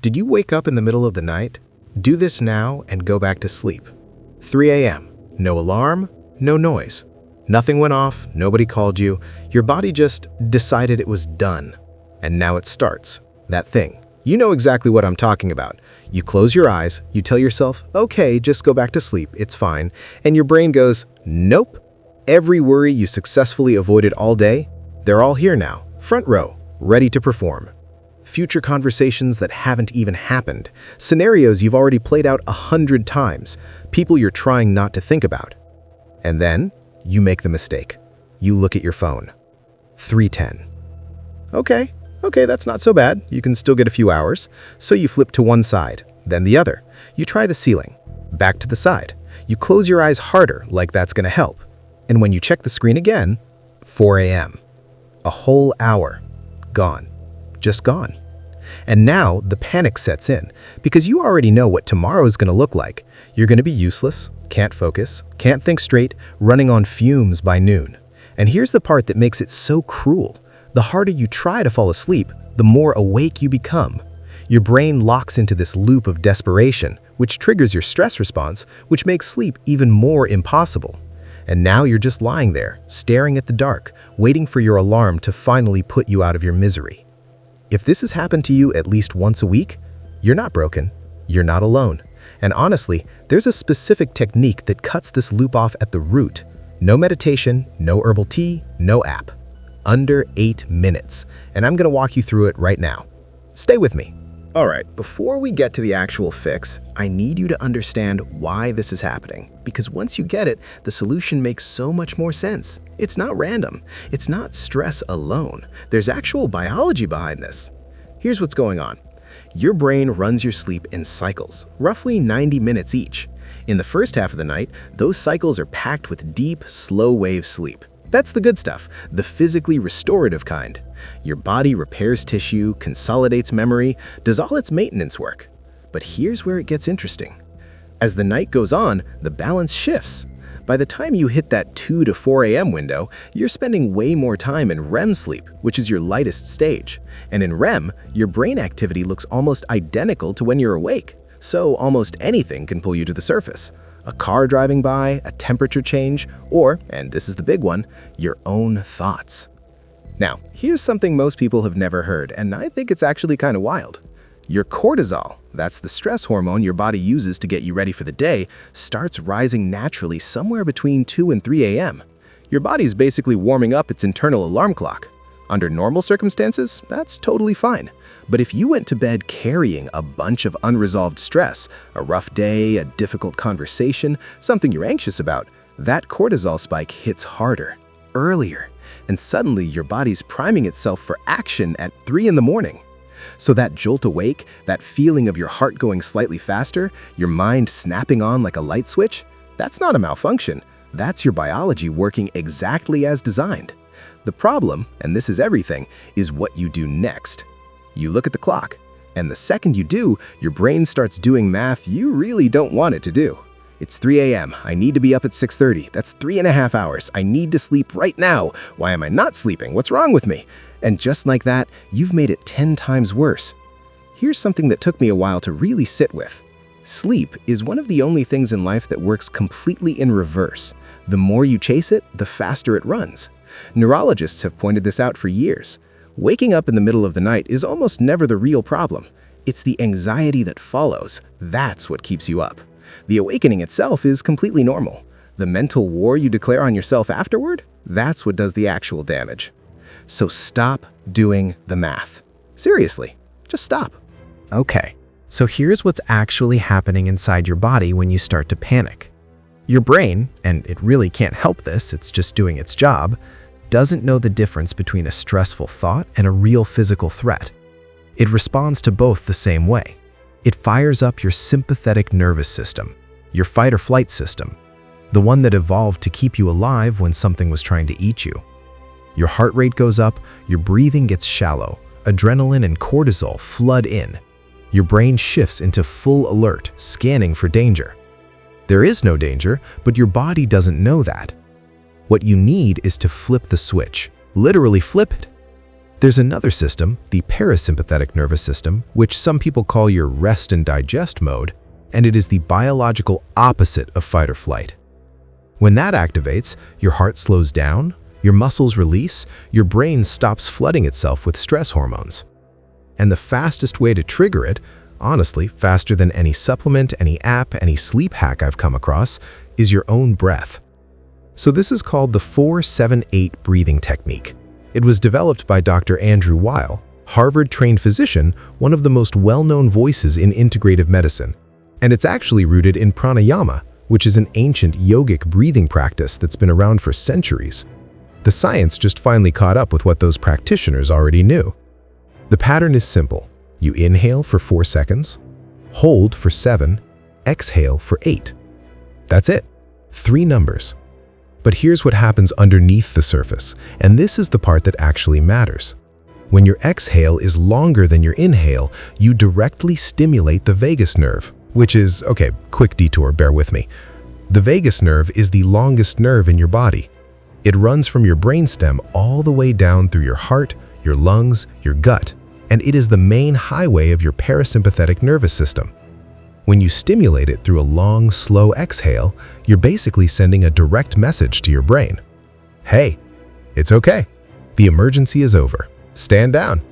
Did you wake up in the middle of the night? Do this now and go back to sleep. 3 a.m. No alarm, no noise. Nothing went off, nobody called you. Your body just decided it was done. And now it starts. That thing. You know exactly what I'm talking about. You close your eyes, you tell yourself, okay, just go back to sleep, it's fine. And your brain goes, nope. Every worry you successfully avoided all day, they're all here now, front row, ready to perform. Future conversations that haven't even happened, scenarios you've already played out 100 times, people you're trying not to think about. And then, you make the mistake. You look at your phone. 3:10. Okay, that's not so bad. You can still get a few hours. So you flip to one side, then the other. You try the ceiling. Back to the side. You close your eyes harder, like that's gonna help. And when you check the screen again, 4 a.m. A whole hour. Gone. Just gone. And now the panic sets in, because you already know what tomorrow is gonna look like. You're gonna be useless, can't focus, can't think straight, running on fumes by noon. And here's the part that makes it so cruel. The harder you try to fall asleep, the more awake you become. Your brain locks into this loop of desperation, which triggers your stress response, which makes sleep even more impossible. And now you're just lying there, staring at the dark, waiting for your alarm to finally put you out of your misery. If this has happened to you at least once a week, you're not broken, you're not alone. And honestly, there's a specific technique that cuts this loop off at the root. No meditation, no herbal tea, no app. Under 8 minutes. And I'm gonna walk you through it right now. Stay with me. All right, before we get to the actual fix, I need you to understand why this is happening. Because once you get it, the solution makes so much more sense. It's not random. It's not stress alone. There's actual biology behind this. Here's what's going on. Your brain runs your sleep in cycles, roughly 90 minutes each. In the first half of the night, those cycles are packed with deep, slow-wave sleep. That's the good stuff, the physically restorative kind. Your body repairs tissue, consolidates memory, does all its maintenance work. But here's where it gets interesting. As the night goes on, the balance shifts. By the time you hit that 2 to 4 a.m. window, you're spending way more time in REM sleep, which is your lightest stage. And in REM, your brain activity looks almost identical to when you're awake. So almost anything can pull you to the surface. A car driving by, a temperature change, or, and this is the big one, your own thoughts. Now, here's something most people have never heard, and I think it's actually kind of wild. Your cortisol, that's the stress hormone your body uses to get you ready for the day, starts rising naturally somewhere between 2 and 3 a.m. Your body's basically warming up its internal alarm clock. Under normal circumstances, that's totally fine. But if you went to bed carrying a bunch of unresolved stress, a rough day, a difficult conversation, something you're anxious about, that cortisol spike hits harder, earlier, and suddenly your body's priming itself for action at 3 in the morning. So that jolt awake, that feeling of your heart going slightly faster, your mind snapping on like a light switch, that's not a malfunction. That's your biology working exactly as designed. The problem, and this is everything, is what you do next. You look at the clock, and the second you do, your brain starts doing math you really don't want it to do. It's 3 a.m. I need to be up at 6:30. That's 3.5 hours. I need to sleep right now. Why am I not sleeping? What's wrong with me? And just like that, you've made it 10 times worse. Here's something that took me a while to really sit with. Sleep is one of the only things in life that works completely in reverse. The more you chase it, the faster it runs. Neurologists have pointed this out for years. Waking up in the middle of the night is almost never the real problem. It's the anxiety that follows. That's what keeps you up. The awakening itself is completely normal. The mental war you declare on yourself afterward, that's what does the actual damage. So stop doing the math. Seriously, just stop. Okay, so here's what's actually happening inside your body when you start to panic. Your brain, and it really can't help this, it's just doing its job, doesn't know the difference between a stressful thought and a real physical threat. It responds to both the same way. It fires up your sympathetic nervous system, your fight or flight system, the one that evolved to keep you alive when something was trying to eat you. Your heart rate goes up, your breathing gets shallow, adrenaline and cortisol flood in. Your brain shifts into full alert, scanning for danger. There is no danger, but your body doesn't know that. What you need is to flip the switch, literally flip it. There's another system, the parasympathetic nervous system, which some people call your rest and digest mode, and it is the biological opposite of fight or flight. When that activates, your heart slows down, your muscles release, your brain stops flooding itself with stress hormones. And the fastest way to trigger it, honestly, faster than any supplement, any app, any sleep hack I've come across, is your own breath. So this is called the 4-7-8 breathing technique. It was developed by Dr. Andrew Weil, Harvard-trained physician, one of the most well-known voices in integrative medicine. And it's actually rooted in pranayama, which is an ancient yogic breathing practice that's been around for centuries. The science just finally caught up with what those practitioners already knew. The pattern is simple. You inhale for 4 seconds, hold for 7, exhale for 8. That's it. 3 numbers. But here's what happens underneath the surface, and this is the part that actually matters. When your exhale is longer than your inhale, you directly stimulate the vagus nerve, which is, okay, quick detour, bear with me. The vagus nerve is the longest nerve in your body. It runs from your brainstem all the way down through your heart, your lungs, your gut, and it is the main highway of your parasympathetic nervous system. When you stimulate it through a long, slow exhale, you're basically sending a direct message to your brain. Hey, it's okay. The emergency is over. Stand down.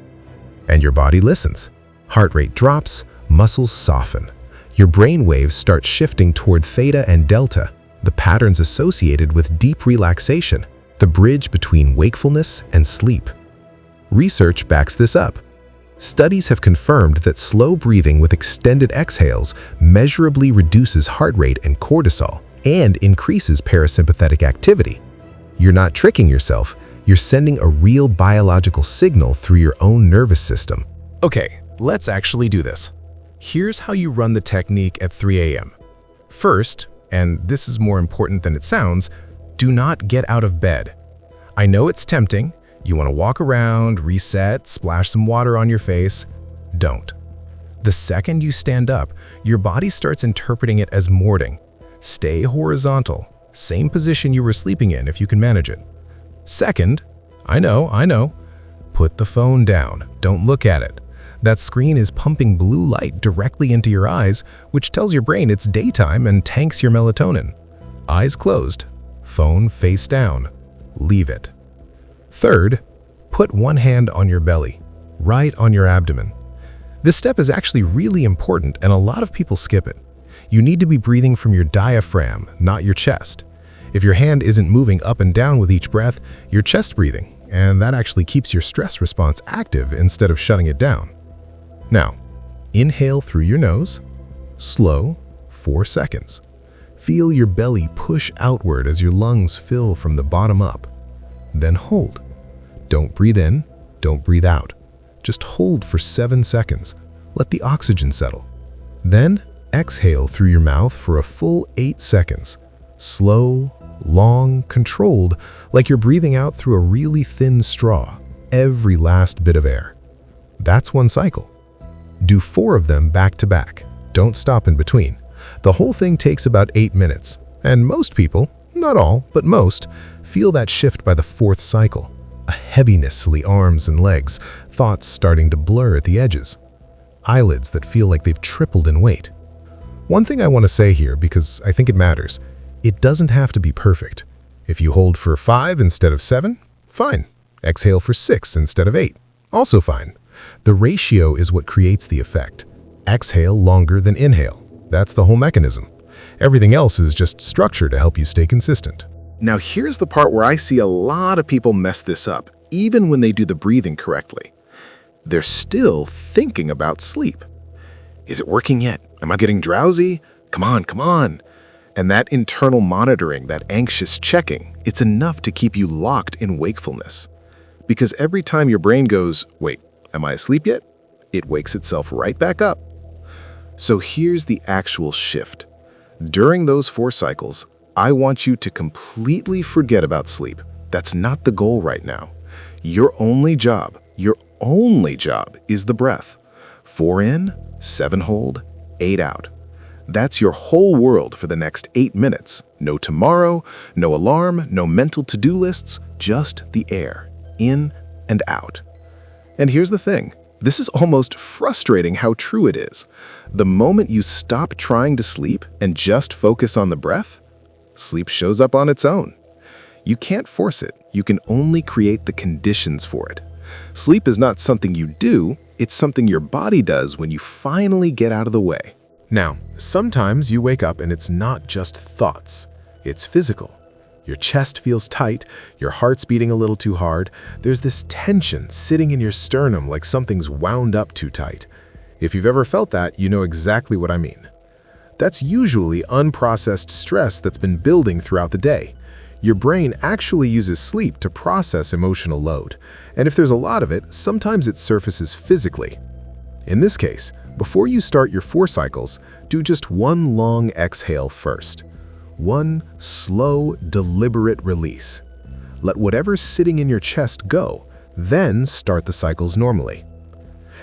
And your body listens. Heart rate drops, muscles soften. Your brain waves start shifting toward theta and delta, the patterns associated with deep relaxation, the bridge between wakefulness and sleep. Research backs this up. Studies have confirmed that slow breathing with extended exhales measurably reduces heart rate and cortisol and increases parasympathetic activity. You're not tricking yourself, you're sending a real biological signal through your own nervous system. Okay, let's actually do this. Here's how you run the technique at 3 a.m. First, and this is more important than it sounds, do not get out of bed. I know it's tempting. You want to walk around, reset, splash some water on your face. Don't. The second you stand up, your body starts interpreting it as morning. Stay horizontal, same position you were sleeping in if you can manage it. Second, I know, put the phone down, don't look at it. That screen is pumping blue light directly into your eyes, which tells your brain it's daytime and tanks your melatonin. Eyes closed, phone face down, leave it. Third, put one hand on your belly, right on your abdomen. This step is actually really important and a lot of people skip it. You need to be breathing from your diaphragm, not your chest. If your hand isn't moving up and down with each breath, you're chest breathing, and that actually keeps your stress response active instead of shutting it down. Now, inhale through your nose, slow, 4 seconds. Feel your belly push outward as your lungs fill from the bottom up. Then hold. Don't breathe in, don't breathe out. Just hold for 7 seconds. Let the oxygen settle. Then exhale through your mouth for a full 8 seconds. Slow, long, controlled, like you're breathing out through a really thin straw, every last bit of air. That's one cycle. Do 4 of them back to back. Don't stop in between. The whole thing takes about 8 minutes, and most people, not all, but most, feel that shift by the 4th cycle. A heaviness in the arms and legs, thoughts starting to blur at the edges. Eyelids that feel like they've tripled in weight. One thing I want to say here, because I think it matters, it doesn't have to be perfect. If you hold for 5 instead of 7, fine. Exhale for 6 instead of 8, also fine. The ratio is what creates the effect. Exhale longer than inhale. That's the whole mechanism. Everything else is just structure to help you stay consistent. Now here's the part where I see a lot of people mess this up, even when they do the breathing correctly. They're still thinking about sleep. Is it working yet? Am I getting drowsy? Come on. And that internal monitoring, that anxious checking, it's enough to keep you locked in wakefulness. Because every time your brain goes, wait, am I asleep yet? It wakes itself right back up. So here's the actual shift. During those 4 cycles, I want you to completely forget about sleep. That's not the goal right now. Your only job is the breath. 4 in, 7 hold, 8 out. That's your whole world for the next 8 minutes. No tomorrow, no alarm, no mental to-do lists, just the air, in and out. And here's the thing. This is almost frustrating how true it is. The moment you stop trying to sleep and just focus on the breath, sleep shows up on its own. You can't force it. You can only create the conditions for it. Sleep is not something you do, it's something your body does when you finally get out of the way. Now, sometimes you wake up and it's not just thoughts, it's physical. Your chest feels tight, your heart's beating a little too hard, there's this tension sitting in your sternum like something's wound up too tight. If you've ever felt that, you know exactly what I mean. That's usually unprocessed stress that's been building throughout the day. Your brain actually uses sleep to process emotional load, and if there's a lot of it, sometimes it surfaces physically. In this case, before you start your 4 cycles, do just one long exhale first. One slow, deliberate release. Let whatever's sitting in your chest go, then start the cycles normally.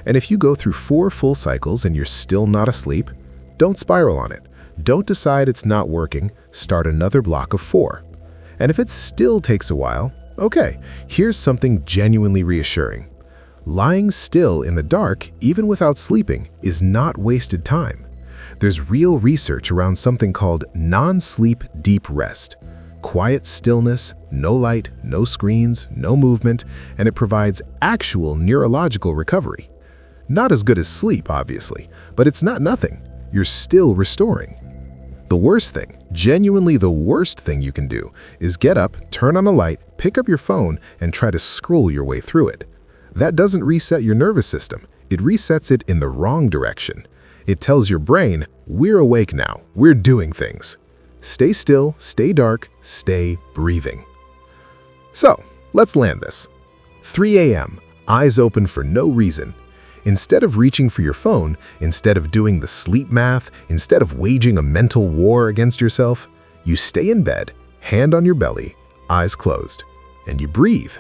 And if you go through 4 full cycles and you're still not asleep, don't spiral on it. Don't decide it's not working, start another block of 4. And if it still takes a while, okay, here's something genuinely reassuring. Lying still in the dark, even without sleeping, is not wasted time. There's real research around something called non-sleep deep rest. Quiet stillness, no light, no screens, no movement, and it provides actual neurological recovery. Not as good as sleep, obviously, but it's not nothing. You're still restoring. The worst thing, genuinely the worst thing you can do, is get up, turn on a light, pick up your phone, and try to scroll your way through it. That doesn't reset your nervous system. It resets it in the wrong direction. It tells your brain, we're awake now, we're doing things. Stay still, stay dark, stay breathing. So, let's land this. 3 a.m., eyes open for no reason. Instead of reaching for your phone, instead of doing the sleep math, instead of waging a mental war against yourself, you stay in bed, hand on your belly, eyes closed, and you breathe.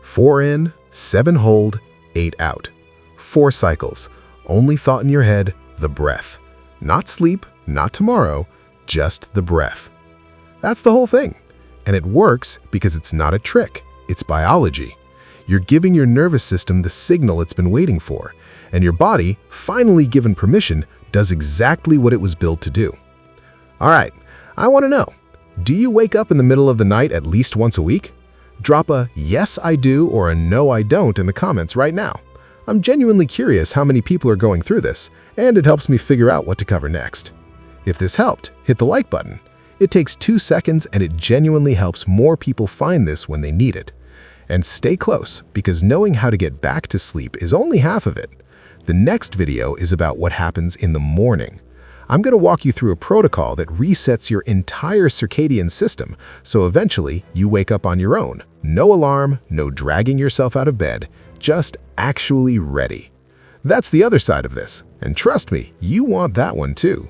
4 in, 7 hold, 8 out. 4 cycles. Only thought in your head, the breath. Not sleep, not tomorrow, just the breath. That's the whole thing. And it works because it's not a trick, it's biology. You're giving your nervous system the signal it's been waiting for, and your body, finally given permission, does exactly what it was built to do. All right, I want to know, do you wake up in the middle of the night at least once a week? Drop a yes I do or a no I don't in the comments right now. I'm genuinely curious how many people are going through this, and it helps me figure out what to cover next. If this helped, hit the like button. It takes 2 seconds and it genuinely helps more people find this when they need it. And stay close, because knowing how to get back to sleep is only half of it. The next video is about what happens in the morning. I'm going to walk you through a protocol that resets your entire circadian system, so eventually you wake up on your own. No alarm, no dragging yourself out of bed, just actually ready. That's the other side of this, and trust me, you want that one too.